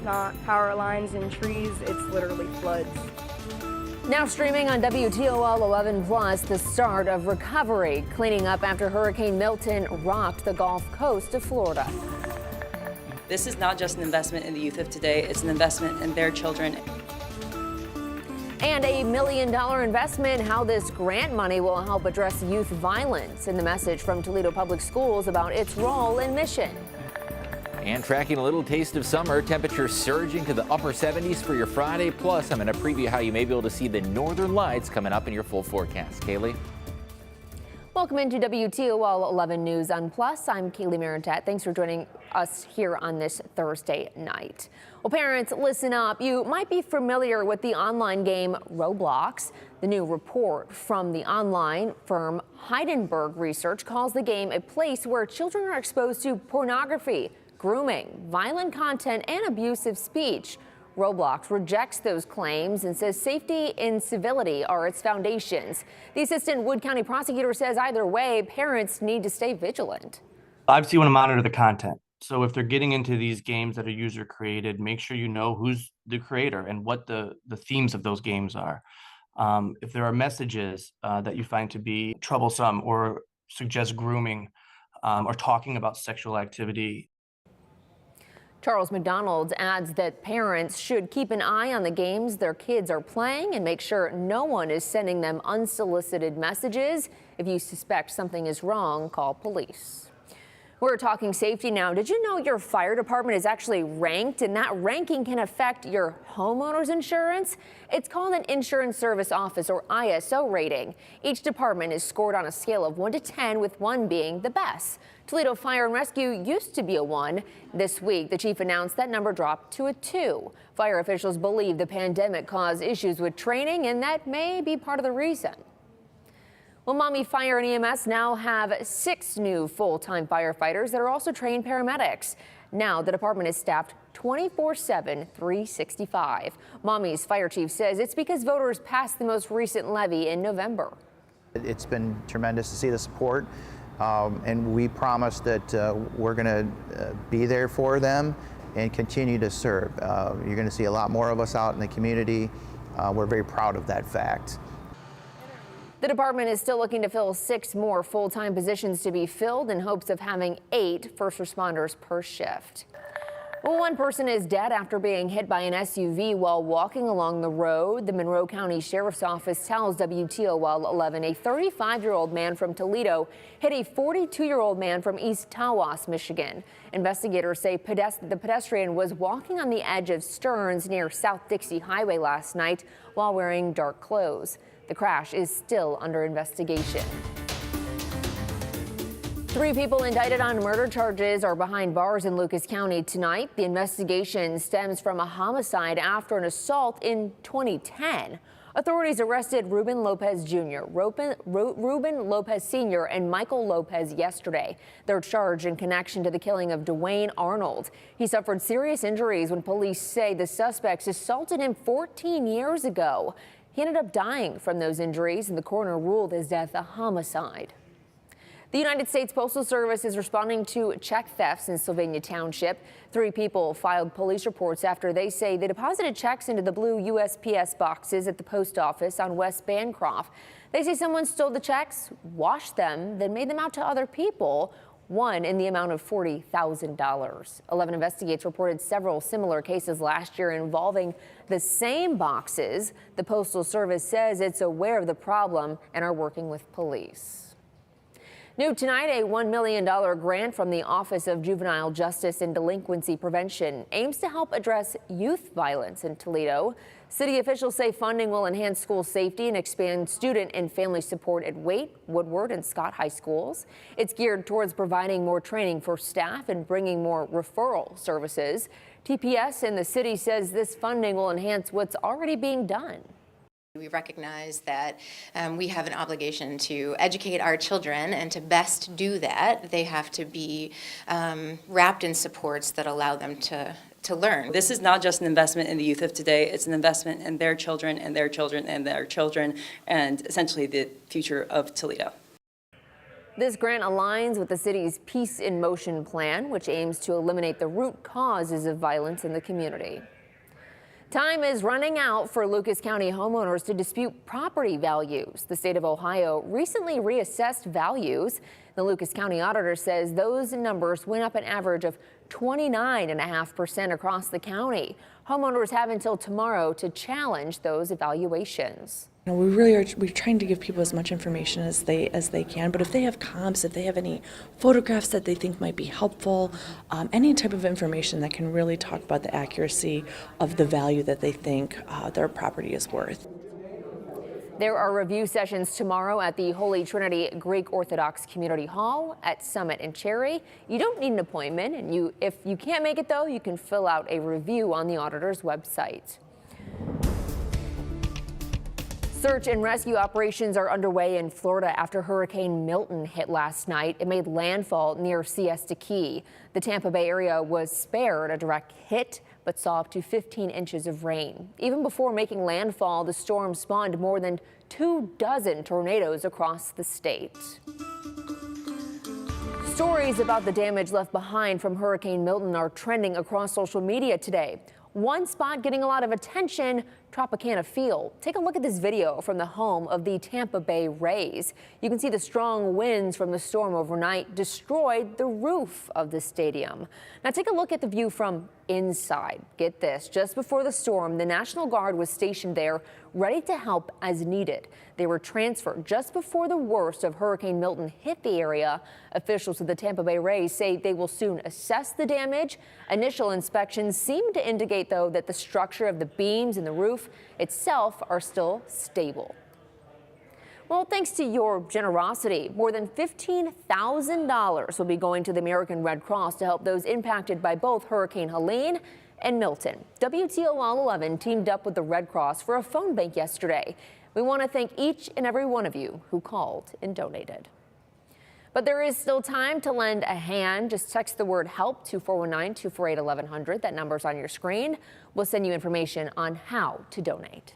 not power lines and trees, it's literally floods. Now streaming on WTOL 11 Plus, the start of recovery, cleaning up after Hurricane Milton rocked the Gulf Coast of Florida. This is not just an investment in the youth of today, it's an investment in their children. And $1 million investment, how this grant money will help address youth violence, and the message from Toledo Public Schools about its role and mission. And tracking a little taste of summer, temperatures surging to the upper 70s for your Friday. Plus, I'm going to preview how you may be able to see the northern lights coming up in your full forecast. Kaylee? Welcome into WTOL 11 News on Plus. I'm Kaylee Maritat. Thanks for joining us here on this Thursday night. Well, parents, listen up. You might be familiar with the online game Roblox. The new report from the online firm Heidenberg Research calls the game a place where children are exposed to pornography, grooming, violent content, and abusive speech. Roblox rejects those claims and says safety and civility are its foundations. The assistant Wood County prosecutor says either way, parents need to stay vigilant. Obviously, you want to monitor the content. So if they're getting into these games that are user created, make sure you know who's the creator and what the themes of those games are. If there are messages that you find to be troublesome or suggest grooming or talking about sexual activity. Charles McDonald adds that parents should keep an eye on the games their kids are playing and make sure no one is sending them unsolicited messages. If you suspect something is wrong, call police. We're talking safety now. Did you know your fire department is actually ranked, and that ranking can affect your homeowner's insurance? It's called an Insurance Service Office, or ISO, rating. Each department is scored on a scale of 1 to 10, with 1 being the best. Toledo Fire and Rescue used to be a 1. This week, the chief announced that number dropped to a 2. Fire officials believe the pandemic caused issues with training, and that may be part of the reason. Well, Maumee Fire and EMS now have 6 new full-time firefighters that are also trained paramedics. Now the department is staffed 24/7, 365. Maumee's fire chief says it's because voters passed the most recent levy in November. It's been tremendous to see the support, and we promise that we're going to be there for them and continue to serve. You're going to see a lot more of us out in the community. We're very proud of that fact. The department is still looking to fill 6 more full-time positions to be filled in hopes of having 8 first responders per shift. Well, 1 person is dead after being hit by an SUV while walking along the road. The Monroe County Sheriff's Office tells WTOL 11 a 35-year-old man from Toledo hit a 42-year-old man from East Tawas, Michigan. Investigators say the pedestrian was walking on the edge of Stearns near South Dixie Highway last night while wearing dark clothes. The crash is still under investigation. 3 people indicted on murder charges are behind bars in Lucas County tonight. The investigation stems from a homicide after an assault in 2010. Authorities arrested Ruben Lopez Jr., Ruben Lopez Sr., and Michael Lopez yesterday. They're charged in connection to the killing of Dwayne Arnold. He suffered serious injuries when police say the suspects assaulted him 14 years ago. He ended up dying from those injuries, and the coroner ruled his death a homicide. The United States Postal Service is responding to check thefts in Sylvania Township. 3 people filed police reports after they say they deposited checks into the blue USPS boxes at the post office on West Bancroft. They say someone stole the checks, washed them, then made them out to other people, one in the amount of $40,000. 11 Investigates reported several similar cases last year involving the same boxes. The Postal Service says it's aware of the problem and are working with police. New tonight, a $1 million grant from the Office of Juvenile Justice and Delinquency Prevention aims to help address youth violence in Toledo. City officials say funding will enhance school safety and expand student and family support at Waite, Woodward, and Scott High Schools. It's geared towards providing more training for staff and bringing more referral services. TPS in the city says this funding will enhance what's already being done. We recognize that we have an obligation to educate our children, and to best do that, they have to be wrapped in supports that allow them to learn. This is not just an investment in the youth of today, it's an investment in their children and their children and their children, and essentially the future of Toledo. This grant aligns with the city's Peace in Motion plan, which aims to eliminate the root causes of violence in the community. Time is running out for Lucas County homeowners to dispute property values. The state of Ohio recently reassessed values. The Lucas County auditor says those numbers went up an average of 29.5% across the county. Homeowners have until tomorrow to challenge those evaluations. We're trying to give people as much information as they can, but if they have comps, if they have any photographs that they think might be helpful, any type of information that can really talk about the accuracy of the value that they think their property is worth. There are review sessions tomorrow at the Holy Trinity Greek Orthodox Community Hall at Summit and Cherry. You don't need an appointment, and if you can't make it though, you can fill out a review on the auditor's website. Search and rescue operations are underway in Florida after Hurricane Milton hit last night. It made landfall near Siesta Key. The Tampa Bay area was spared a direct hit, but saw up to 15 inches of rain. Even before making landfall, the storm spawned more than 24 tornadoes across the state. Stories about the damage left behind from Hurricane Milton are trending across social media today. One spot getting a lot of attention, Tropicana Field. Take a look at this video from the home of the Tampa Bay Rays. You can see the strong winds from the storm overnight destroyed the roof of the stadium. Now take a look at the view from inside. Get this, just before the storm, the National Guard was stationed there ready to help as needed. They were transferred just before the worst of Hurricane Milton hit the area. Officials of the Tampa Bay Rays say they will soon assess the damage. Initial inspections seem to indicate, though, that the structure of the beams and the roof itself are still stable. Well, thanks to your generosity, more than $15,000 will be going to the American Red Cross to help those impacted by both Hurricane Helene and Milton. WTOL 11 teamed up with the Red Cross for a phone bank yesterday. We want to thank each and every one of you who called and donated. But there is still time to lend a hand. Just text the word HELP to 419-248-1100. That number's on your screen. We'll send you information on how to donate.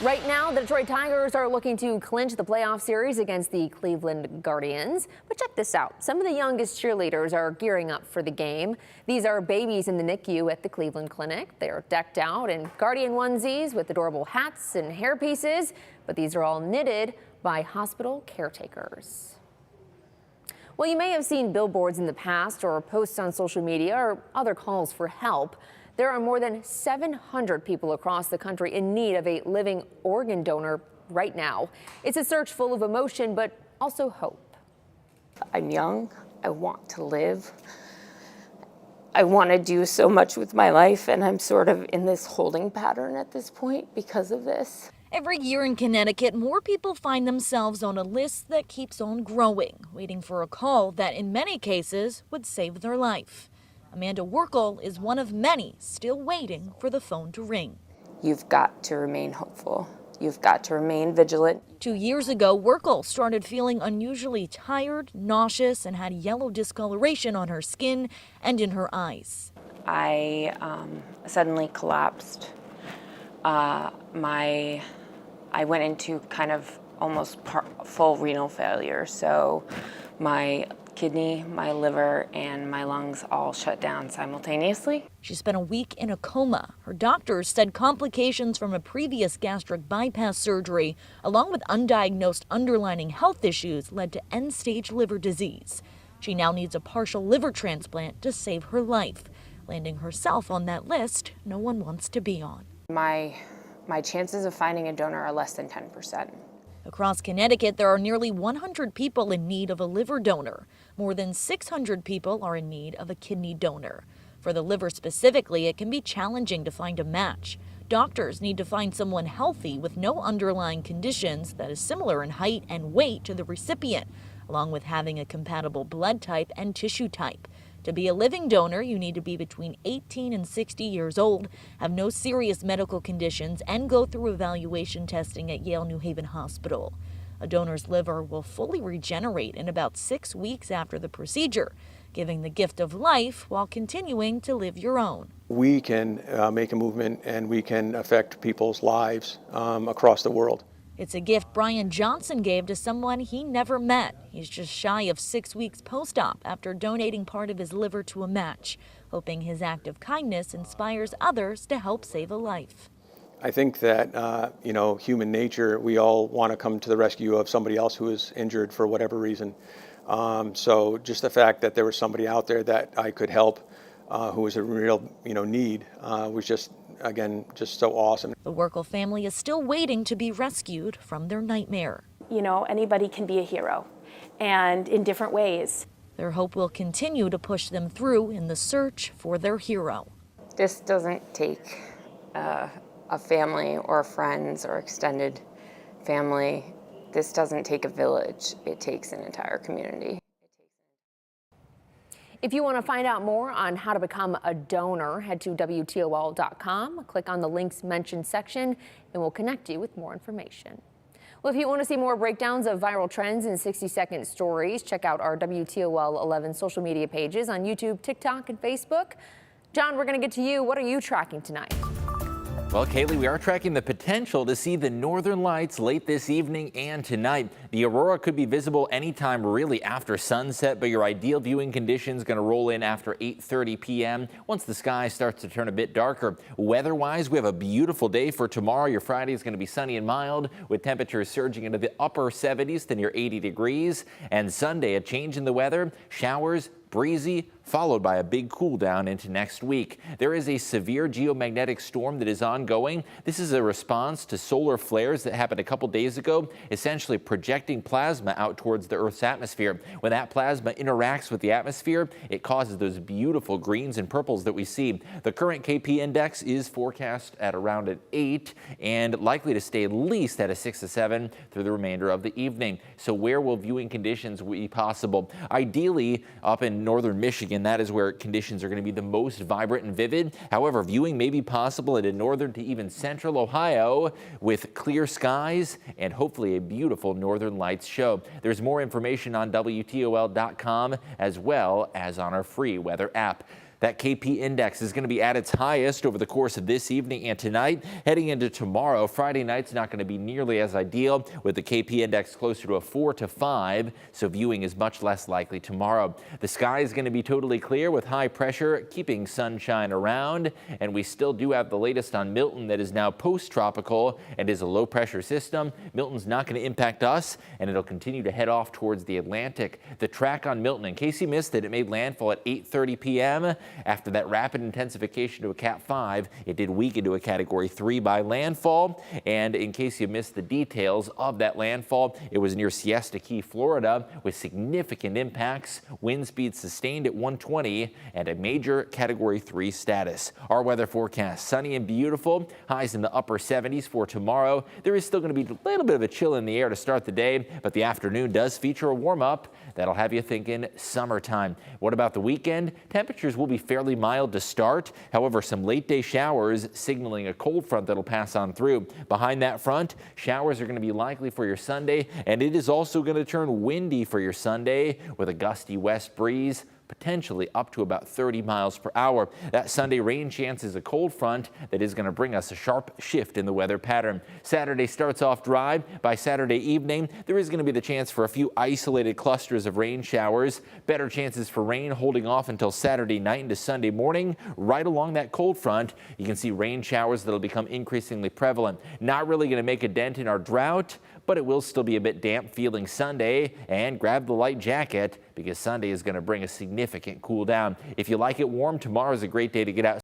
Right now, the Detroit Tigers are looking to clinch the playoff series against the Cleveland Guardians. But check this out. Some of the youngest cheerleaders are gearing up for the game. These are babies in the NICU at the Cleveland Clinic. They are decked out in Guardian onesies with adorable hats and hairpieces, but these are all knitted by hospital caretakers. Well, you may have seen billboards in the past or posts on social media or other calls for help. There are more than 700 people across the country in need of a living organ donor right now. It's a search full of emotion, but also hope. I'm young. I want to live. I want to do so much with my life, and I'm sort of in this holding pattern at this point because of this. Every year in Connecticut, more people find themselves on a list that keeps on growing, waiting for a call that in many cases would save their life. Amanda Werkel is one of many still waiting for the phone to ring. You've got to remain hopeful. You've got to remain vigilant. 2 years ago, Werkel started feeling unusually tired, nauseous, and had yellow discoloration on her skin and in her eyes. I suddenly collapsed. I went into kind of almost full renal failure. So my kidney, my liver, and my lungs all shut down simultaneously. She spent a week in a coma. Her doctors said complications from a previous gastric bypass surgery, along with undiagnosed underlying health issues, led to end-stage liver disease. She now needs a partial liver transplant to save her life, landing herself on that list no one wants to be on. My chances of finding a donor are less than 10%. Across Connecticut, there are nearly 100 people in need of a liver donor. More than 600 people are in need of a kidney donor. For the liver specifically, it can be challenging to find a match. Doctors need to find someone healthy with no underlying conditions that is similar in height and weight to the recipient, along with having a compatible blood type and tissue type. To be a living donor, you need to be between 18 and 60 years old, have no serious medical conditions, and go through evaluation testing at Yale New Haven Hospital. A donor's liver will fully regenerate in about 6 weeks after the procedure, giving the gift of life while continuing to live your own. We can make a movement and we can affect people's lives across the world. It's a gift Brian Johnson gave to someone he never met. He's just shy of 6 weeks post-op after donating part of his liver to a match, hoping his act of kindness inspires others to help save a life. I think that, human nature, we all want to come to the rescue of somebody else who is injured for whatever reason. So just the fact that there was somebody out there that I could help who was in real, need was just, again, just so awesome. The Werkel family is still waiting to be rescued from their nightmare. Anybody can be a hero, and in different ways. Their hope will continue to push them through in the search for their hero. This doesn't take a family or friends or extended family. This doesn't take a village. It takes an entire community. If you want to find out more on how to become a donor, head to WTOL.com, click on the links mentioned section, and we'll connect you with more information. Well, if you want to see more breakdowns of viral trends and 60-second stories, check out our WTOL 11 social media pages on YouTube, TikTok, and Facebook. John, we're going to get to you. What are you tracking tonight? Well, Kaylee, we are tracking the potential to see the northern lights late this evening and tonight. The aurora could be visible anytime really after sunset, but your ideal viewing conditions going to roll in after 8:30 p.m. once the sky starts to turn a bit darker. Weather-wise, we have a beautiful day for tomorrow. Your Friday is going to be sunny and mild with temperatures surging into the upper 70s to near 80 degrees. And Sunday, a change in the weather, showers, breezy, followed by a big cool down into next week. There is a severe geomagnetic storm that is ongoing. This is a response to solar flares that happened a couple days ago, essentially projecting plasma out towards the Earth's atmosphere. When that plasma interacts with the atmosphere, it causes those beautiful greens and purples that we see. The current KP index is forecast at around an 8 and likely to stay at least at a 6 to 7 through the remainder of the evening. So where will viewing conditions be possible? Ideally, up in northern Michigan, that is where conditions are going to be the most vibrant and vivid. However, viewing may be possible in northern to even central Ohio with clear skies and hopefully a beautiful northern lights show. There's more information on WTOL.com as well as on our free weather app. That KP index is going to be at its highest over the course of this evening and tonight. Heading into tomorrow, Friday night's not going to be nearly as ideal with the KP index closer to a 4 to 5, so viewing is much less likely tomorrow. The sky is going to be totally clear with high pressure keeping sunshine around, and we still do have the latest on Milton that is now post-tropical and is a low pressure system. Milton's not going to impact us, and it'll continue to head off towards the Atlantic. The track on Milton, in case you missed it, it made landfall at 8:30 p.m. After that rapid intensification to a Cat 5, it did weaken to a Category 3 by landfall. And in case you missed the details of that landfall, it was near Siesta Key, Florida, with significant impacts, wind speeds sustained at 120, and a major Category 3 status. Our weather forecast, sunny and beautiful, highs in the upper 70s for tomorrow. There is still going to be a little bit of a chill in the air to start the day, but the afternoon does feature a warm-up that'll have you thinking summertime. What about the weekend? Temperatures will be fairly mild to start. However, some late day showers signaling a cold front that'll pass on through. Behind that front, showers are going to be likely for your Sunday, and it is also going to turn windy for your Sunday with a gusty west breeze, potentially up to about 30 miles per hour. That Sunday rain chance is a cold front that is going to bring us a sharp shift in the weather pattern. Saturday starts off dry. By Saturday evening, there is going to be the chance for a few isolated clusters of rain showers. Better chances for rain holding off until Saturday night into Sunday morning. Right along that cold front, you can see rain showers that'll become increasingly prevalent. Not really going to make a dent in our drought, but it will still be a bit damp feeling Sunday, and grab the light jacket because Sunday is going to bring a significant cool down. If you like it warm, tomorrow is a great day to get out.